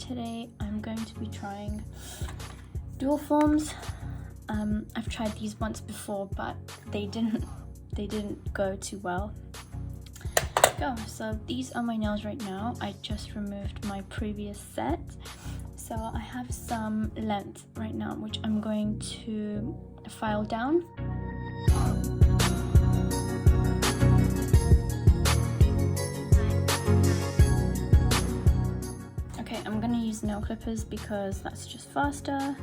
today I'm going to be trying dual forms. I've tried these once before, but they didn't go too well. So these are my nails right now. I just removed my previous set, so I have some length right now which I'm going to file down. Okay, I'm gonna use nail clippers because that's just faster.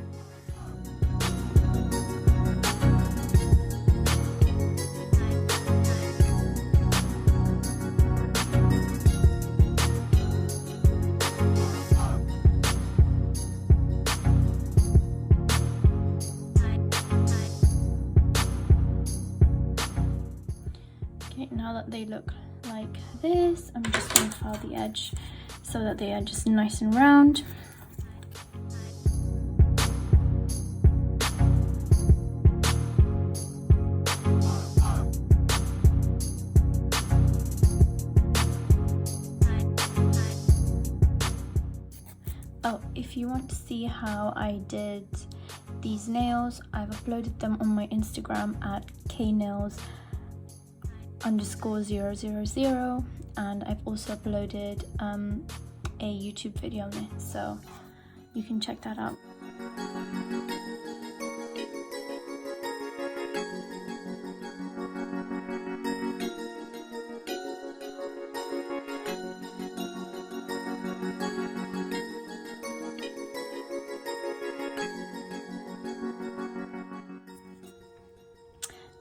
Okay, now that they look like this, I'm just going to file the edge so that they are just nice and round. Oh, if you want to see how I did these nails, I've uploaded them on my Instagram at knails_000, and I've also uploaded a YouTube video on it, so you can check that out.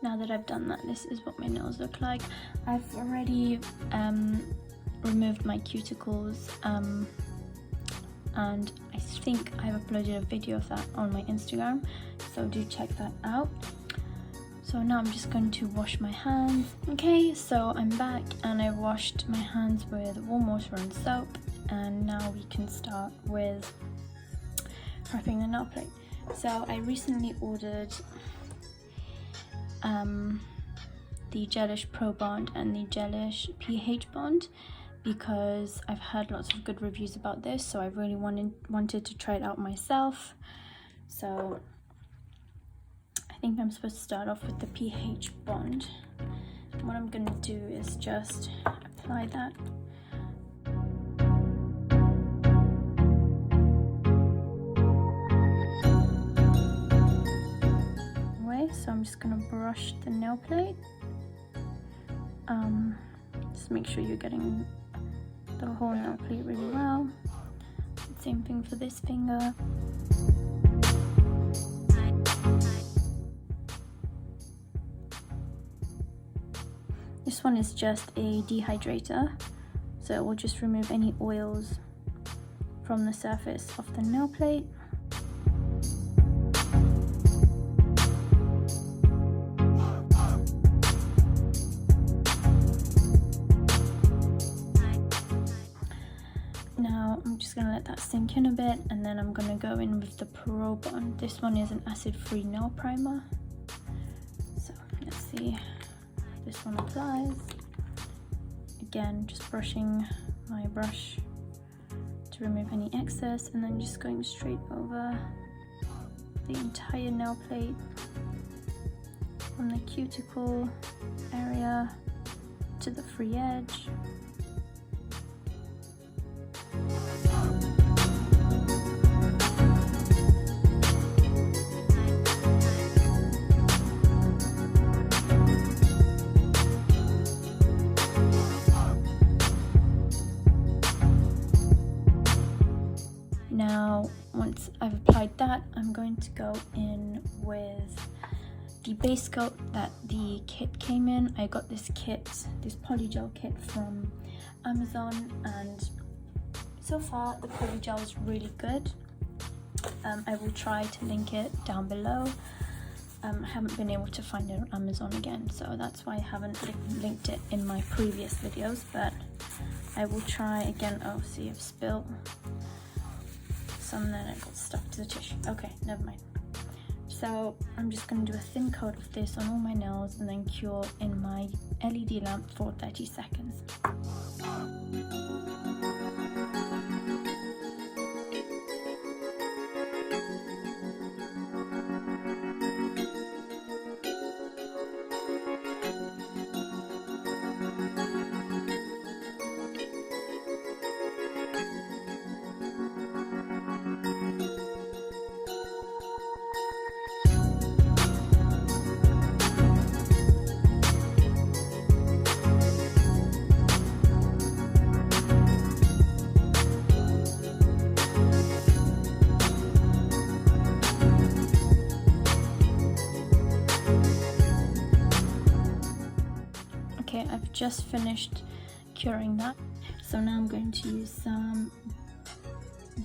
Now that I've done that, this is what my nails look like. I've already removed my cuticles, and I think I've uploaded a video of that on my Instagram, so do check that out. So now I'm just going to wash my hands. Okay, so I'm back and I washed my hands with warm water and soap, and now we can start with prepping the nail plate. So I recently ordered the Gelish Pro Bond and the Gelish pH Bond because I've heard lots of good reviews about this, so I really wanted to try it out myself. So I think I'm supposed to start off with the pH Bond. What I'm going to do is just apply that. So I'm just going to brush the nail plate. Just make sure you're getting the whole nail plate really well. Same thing for this finger. This one is just a dehydrator, so it will just remove any oils from the surface of the nail plate. Now I'm just going to let that sink in a bit, and then I'm going to go in with the Pro Bond. This one is an acid-free nail primer. So let's see how this one applies. Again, just brushing my brush to remove any excess, and then just going straight over the entire nail plate from the cuticle area to the free edge. Now, once I've applied that, I'm going to go in with the base coat that the kit came in. I got this kit, this polygel kit from Amazon, and so far the polygel is really good. I will try to link it down below. I haven't been able to find it on Amazon again, so that's why I haven't linked it in my previous videos, but I will try again. Oh, see, I've spilled some, then it got stuck to the tissue. Okay, never mind. So I'm just going to do a thin coat of this on all my nails and then cure in my LED lamp for 30 seconds. Okay, I've just finished curing that. So now I'm going to use some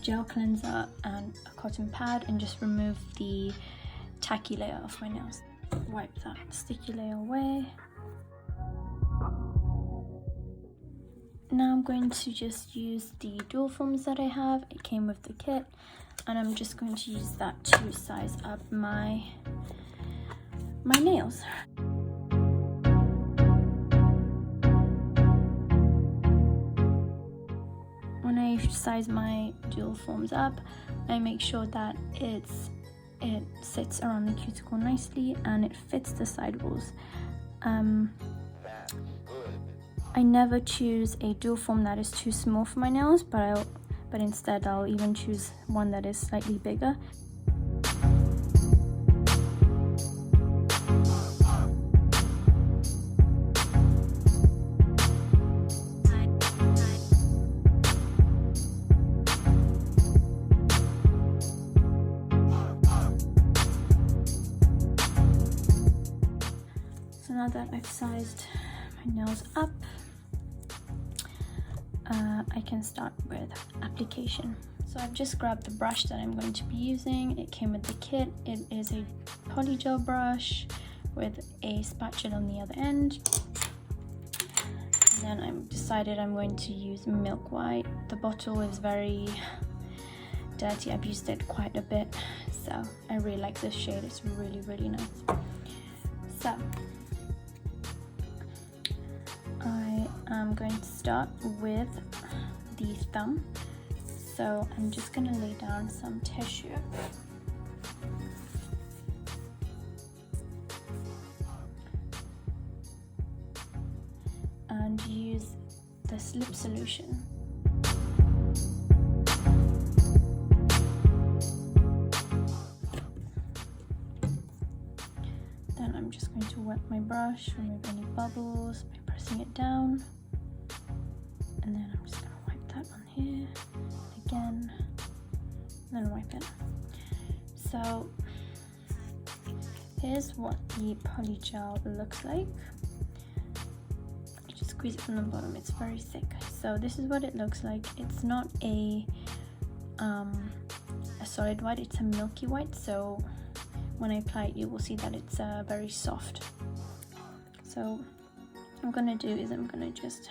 gel cleanser and a cotton pad and just remove the tacky layer off my nails. Wipe that sticky layer away. Now I'm going to just use the dual forms that I have. It came with the kit, and I'm just going to use that to size up my nails. When I size my dual forms up, I make sure that it sits around the cuticle nicely and it fits the sidewalls. I never choose a dual form that is too small for my nails, but instead I'll even choose one that is slightly bigger. So now that I've sized my nails up, I can start with application. So I've just grabbed the brush that I'm going to be using. It came with the kit. It is a polygel brush with a spatula on the other end. And then I've decided I'm going to use milk white. The bottle is very dirty. I've used it quite a bit, so I really like this shade. It's really, really nice. So I'm going to start with the thumb. So I'm just going to lay down some tissue. And use the slip solution. Then I'm just going to wet my brush, remove any bubbles by pressing it down. And then I'm just going to wipe that on here again, and then wipe it. So here's what the polygel looks like. You just squeeze it from the bottom, it's very thick. So this is what it looks like. It's not a solid white, it's a milky white, so when I apply it you will see that it's very soft. So what I'm gonna do is I'm gonna just,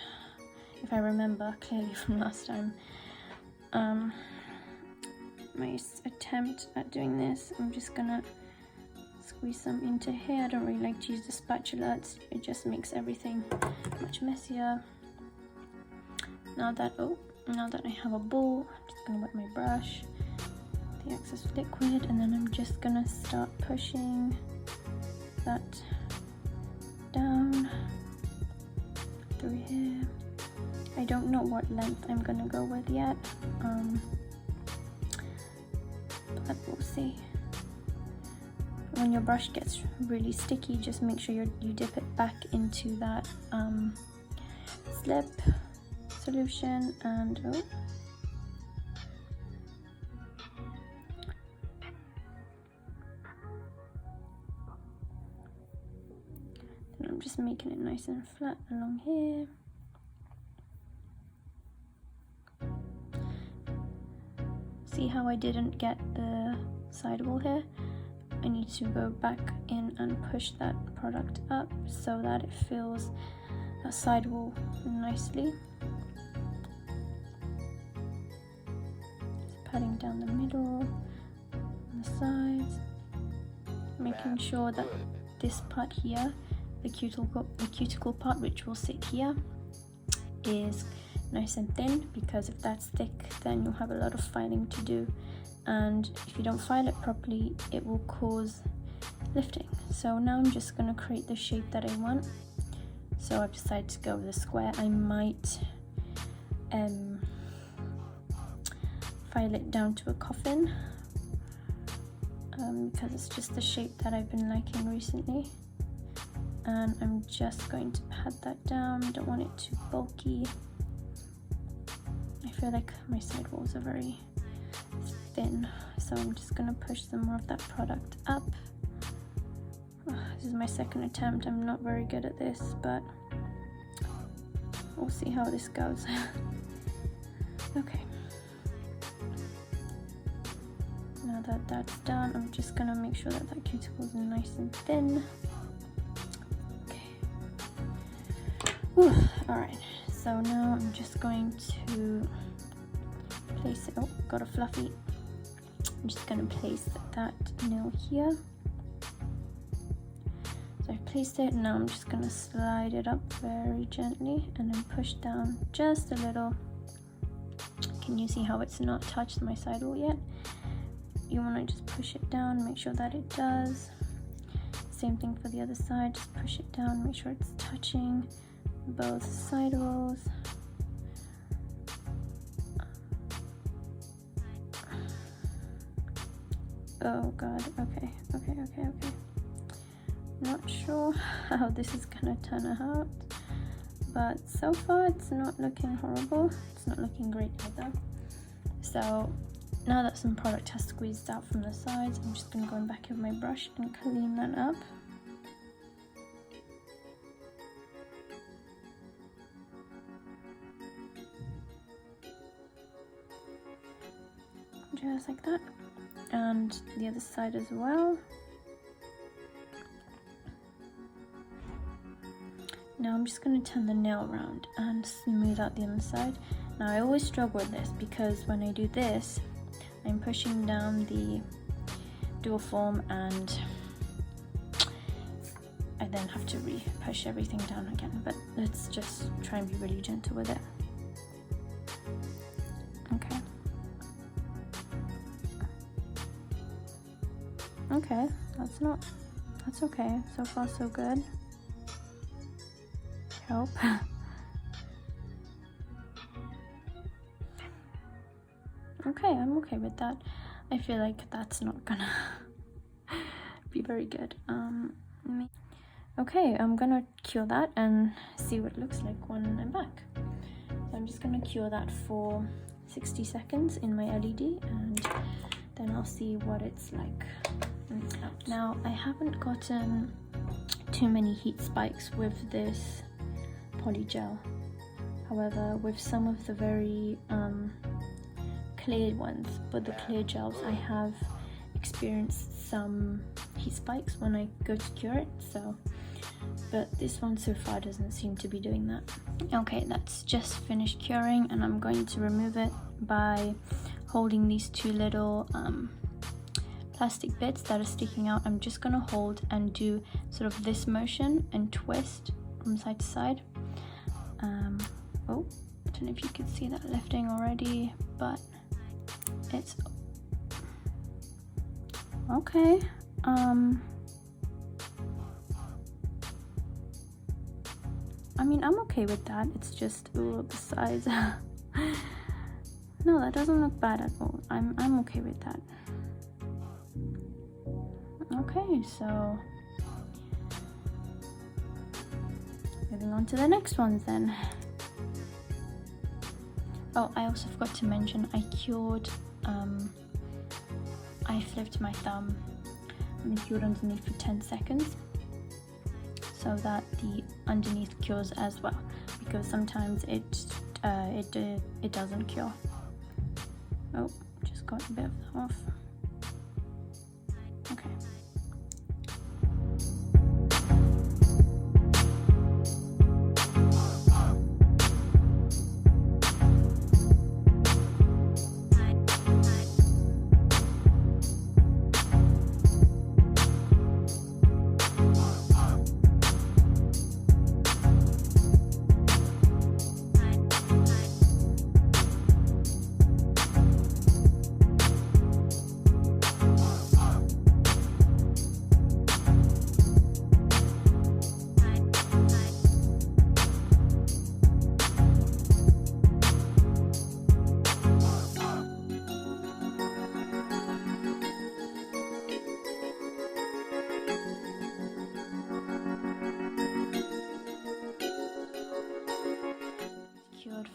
if I remember clearly from last time, my attempt at doing this, I'm just gonna squeeze some into here. I don't really like to use the spatula, it just makes everything much messier. Now that I have a bowl, I'm just gonna wet my brush, the excess liquid, and then I'm just gonna start pushing that down through here. I don't know what length I'm gonna go with yet, but we'll see. When your brush gets really sticky, just make sure you dip it back into that slip solution, and then I'm just making it nice and flat along here. See how I didn't get the sidewall here? I need to go back in and push that product up so that it fills that sidewall nicely. Just patting down the middle, on the sides, making sure that this part here, the cuticle part, which will sit here, is nice and thin, because if that's thick then you'll have a lot of filing to do, and if you don't file it properly it will cause lifting. So now I'm just going to create the shape that I want. So I've decided to go with a square. I might file it down to a coffin because it's just the shape that I've been liking recently, and I'm just going to pat that down. I don't want it too bulky. I feel like my sidewalls are very thin, so I'm just gonna push some more of that product up. This is my second attempt. I'm not very good at this, but we'll see how this goes. Okay. Now that that's done, I'm just gonna make sure that that cuticle is nice and thin. Okay. Alright, so now I'm just going to place it. Oh, got a fluffy. I'm just gonna place that nail here. So I've placed it, now I'm just gonna slide it up very gently and then push down just a little. Can you see how it's not touched my sidewall yet? You want to just push it down, make sure that it does. Same thing for the other side, just push it down, make sure it's touching both sidewalls. Oh god, okay. Not sure how this is gonna turn out, but so far it's not looking horrible. It's not looking great either. So now that some product has squeezed out from the sides, I'm just gonna go in back with my brush and clean that up. Just like that. And the other side as well. Now I'm just going to turn the nail around and smooth out the inside. Now I always struggle with this because when I do this, I'm pushing down the dual form and I then have to re-push everything down again. But let's just try and be really gentle with it. Okay. Okay, that's okay. So far so good. Help. Okay, I'm okay with that. I feel like that's not gonna be very good. Okay, I'm gonna cure that and see what it looks like when I'm back. So I'm just gonna cure that for 60 seconds in my LED and then I'll see what it's like. Now, I haven't gotten too many heat spikes with this polygel. However, with some of the very clear ones, but the clear gels, I have experienced some heat spikes when I go to cure it. So, but this one so far doesn't seem to be doing that. Okay, that's just finished curing, and I'm going to remove it by holding these two little plastic bits that are sticking out. I'm just gonna hold and do sort of this motion and twist from side to side. Oh, I don't know if you can see that lifting already, but it's okay. I mean, I'm okay with that. It's just, ooh, the size. No, that doesn't look bad at all. I'm okay with that. Okay, so moving on to the next ones then. Oh, I also forgot to mention I cured, I flipped my thumb and cured underneath for 10 seconds so that the underneath cures as well, because sometimes it doesn't cure. Oh, just got a bit of that off. Okay.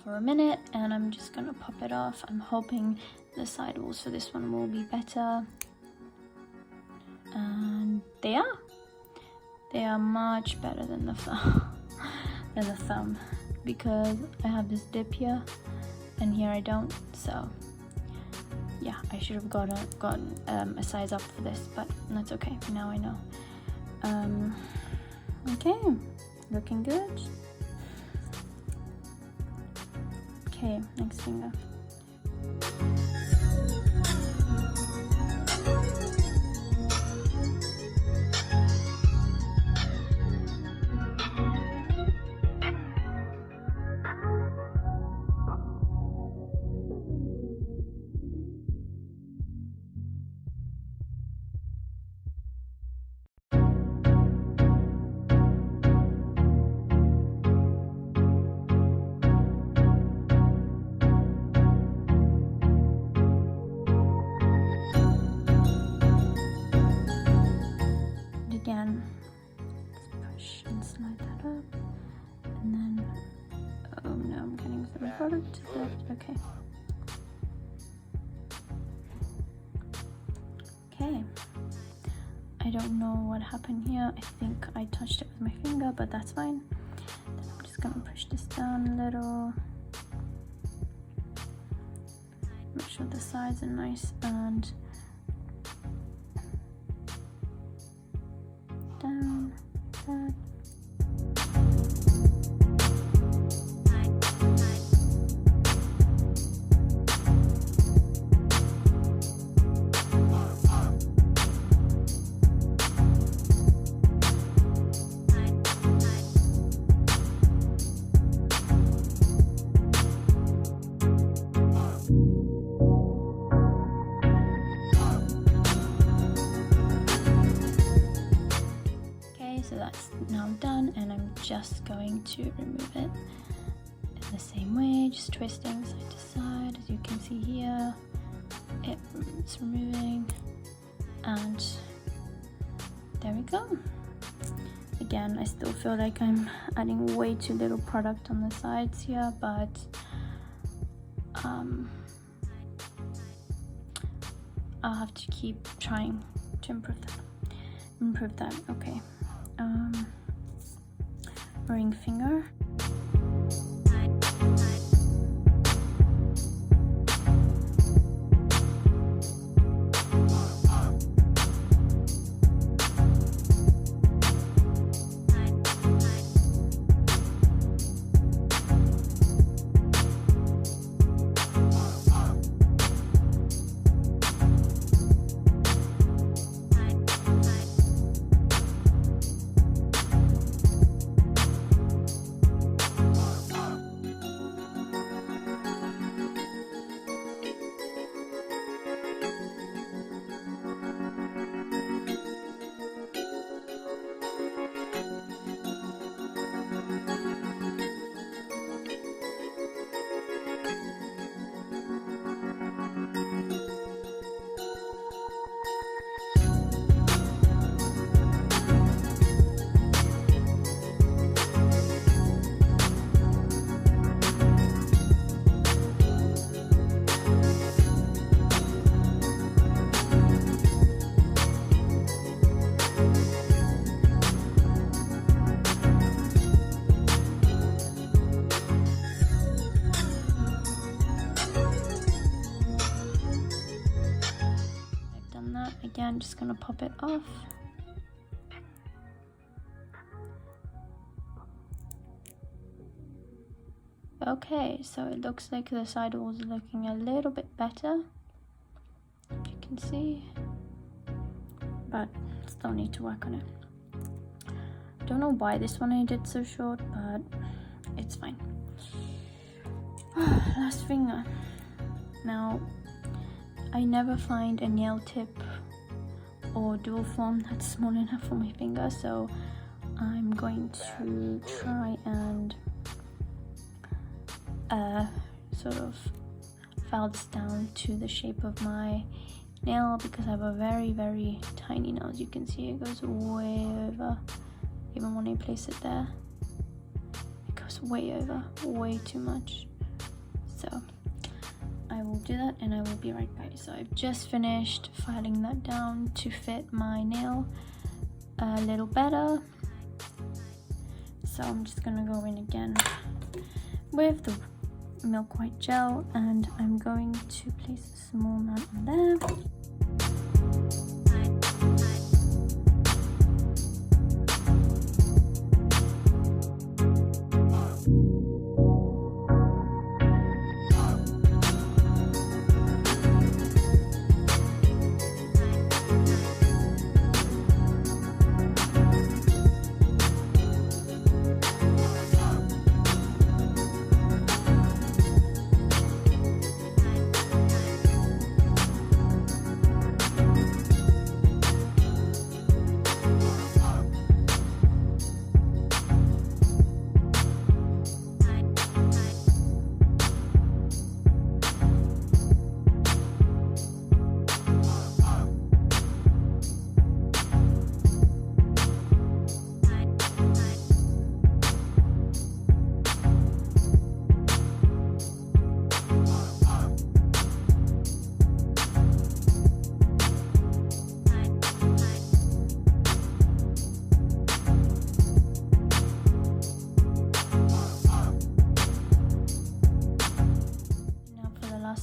For a minute, and I'm just gonna pop it off. I'm hoping the sidewalls for this one will be better, and they are much better than the thumb. because I have this dip here and here I don't, so yeah, I should have gotten a size up for this, but that's okay, now I know. Okay, looking good. Okay, next finger. Again, let's push and slide that up, and then, oh no, I'm getting some product left. Okay. Okay. I don't know what happened here. I think I touched it with my finger, but that's fine. Then I'm just gonna push this down a little. Make sure the sides are nice and down, that. So that's now done, and I'm just going to remove it in the same way, just twisting side to side. As you can see here, it's removing, and there we go. Again, I still feel like I'm adding way too little product on the sides here, but I'll have to keep trying to improve that. Okay. Ring finger. Again, just gonna pop it off. Okay, so it looks like the sidewalls are looking a little bit better, if you can see, but still need to work on it. Don't know why this one I did so short, but it's fine. Last finger. Now, I never find a nail tip or dual form that's small enough for my finger, so I'm going to try and sort of file this down to the shape of my nail, because I have a very, very tiny nail. As you can see, it goes way over. Even when I place it there, it goes way over, way too much. So I will do that and I will be right back. So I've just finished filing that down to fit my nail a little better. So I'm just gonna go in again with the milk white gel, and I'm going to place a small amount on there.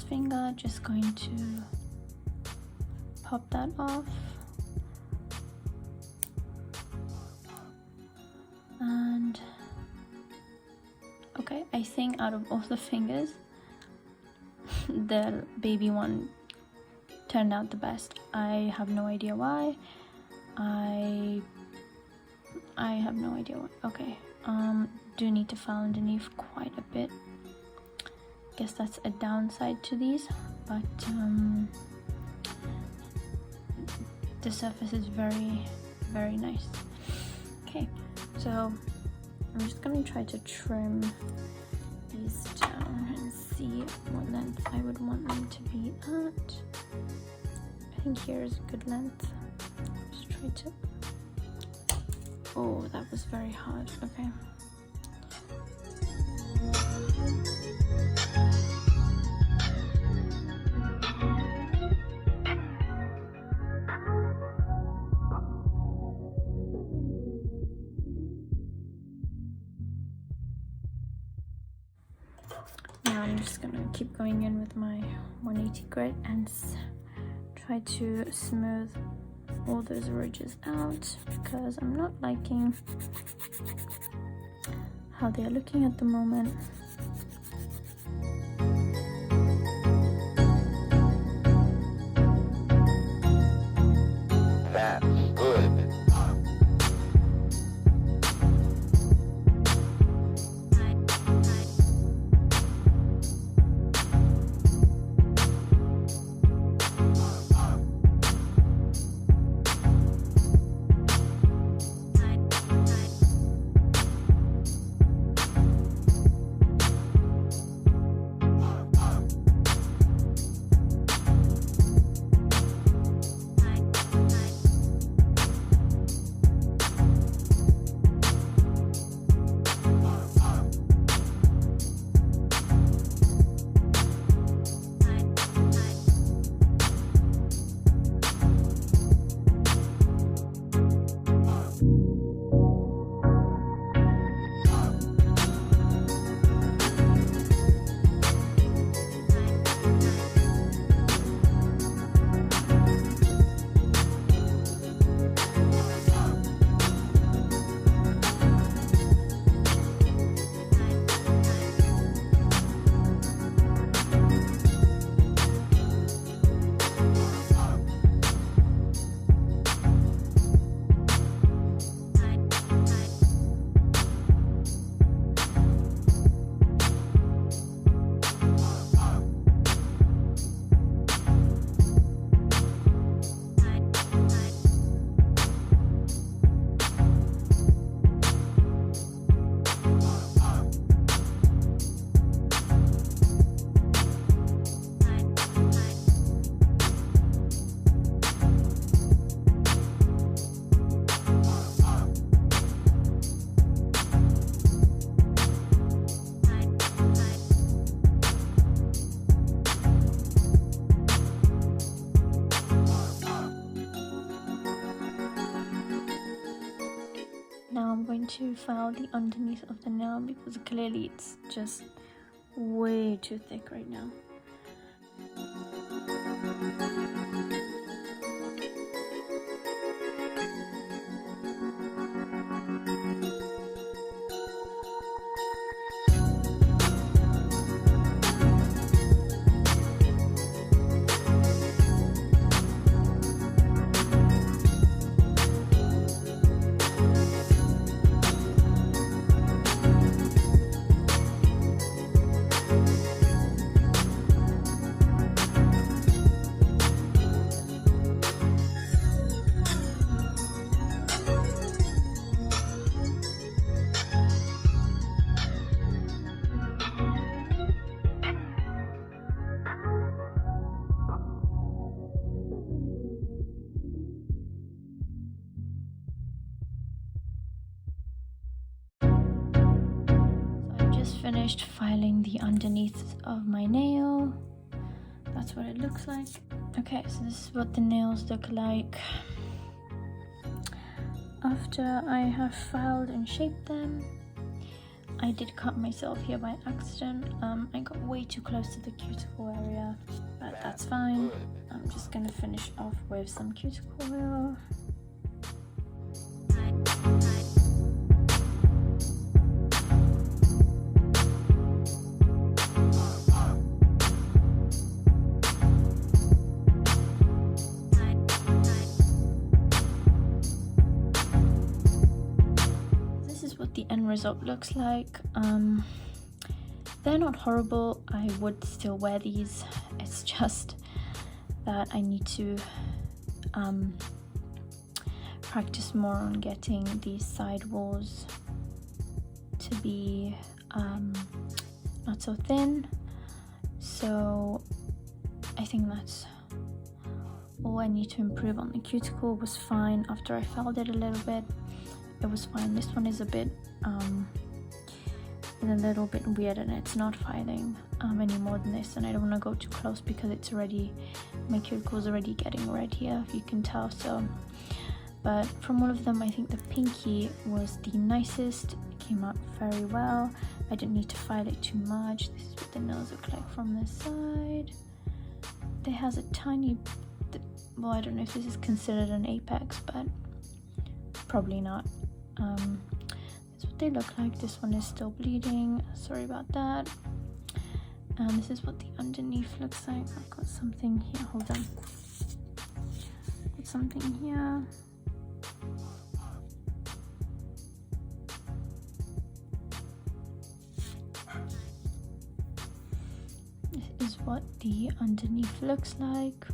Finger, just going to pop that off, and okay, I think out of all the fingers the baby one turned out the best. I have no idea why. I have no idea why. Okay, do need to file underneath quite a bit. Guess that's a downside to these, but the surface is very, very nice. Okay, so I'm just gonna try to trim these down and see what length I would want them to be at. I think here is a good length. Just try to. Oh, that was very hard. Okay. Now I'm just gonna keep going in with my 180 grit and try to smooth all those ridges out, because I'm not liking how they're looking at the moment. That's good. now I'm going to file the underneath of the nail because clearly it's just way too thick right now. Finished filing the underneath of my nail. That's what it looks like. Okay, so this is what the nails look like after I have filed and shaped them. I did cut myself here by accident. I got way too close to the cuticle area, but that's fine. I'm just gonna finish off with some cuticle oil. The end result looks like. They're not horrible. I would still wear these. It's just that I need to practice more on getting these side walls to be not so thin. So I think that's all I need to improve on. The cuticle was fine after I filed it a little bit. It was fine. This one is a little bit weird, and it's not filing any more than this, and I don't want to go too close because it's already, my cuticle is already getting red here, if you can tell. So, but from all of them, I think the pinky was the nicest. It came out very well. I didn't need to file it too much. This is what the nails look like from this side. There has a tiny, well, I don't know if this is considered an apex, but probably not. That's what they look like. This one is still bleeding, sorry about that. And this is what the underneath looks like. I've got something here, hold on. Got something here. This is what the underneath looks like.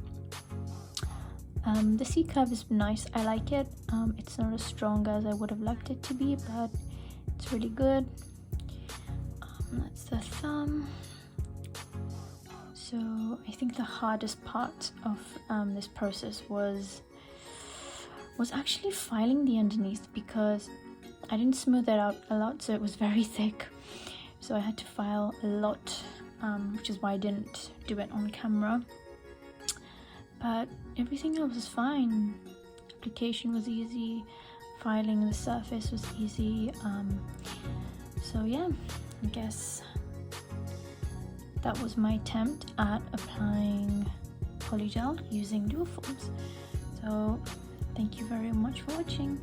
The C curve is nice, I like it. It's not as strong as I would have liked it to be, but it's really good. That's the thumb. So I think the hardest part of this process was actually filing the underneath, because I didn't smooth it out a lot, so it was very thick. So I had to file a lot, which is why I didn't do it on camera. But everything else was fine. Application was easy, filing the surface was easy. So yeah, I guess that was my attempt at applying polygel using dual forms. So thank you very much for watching.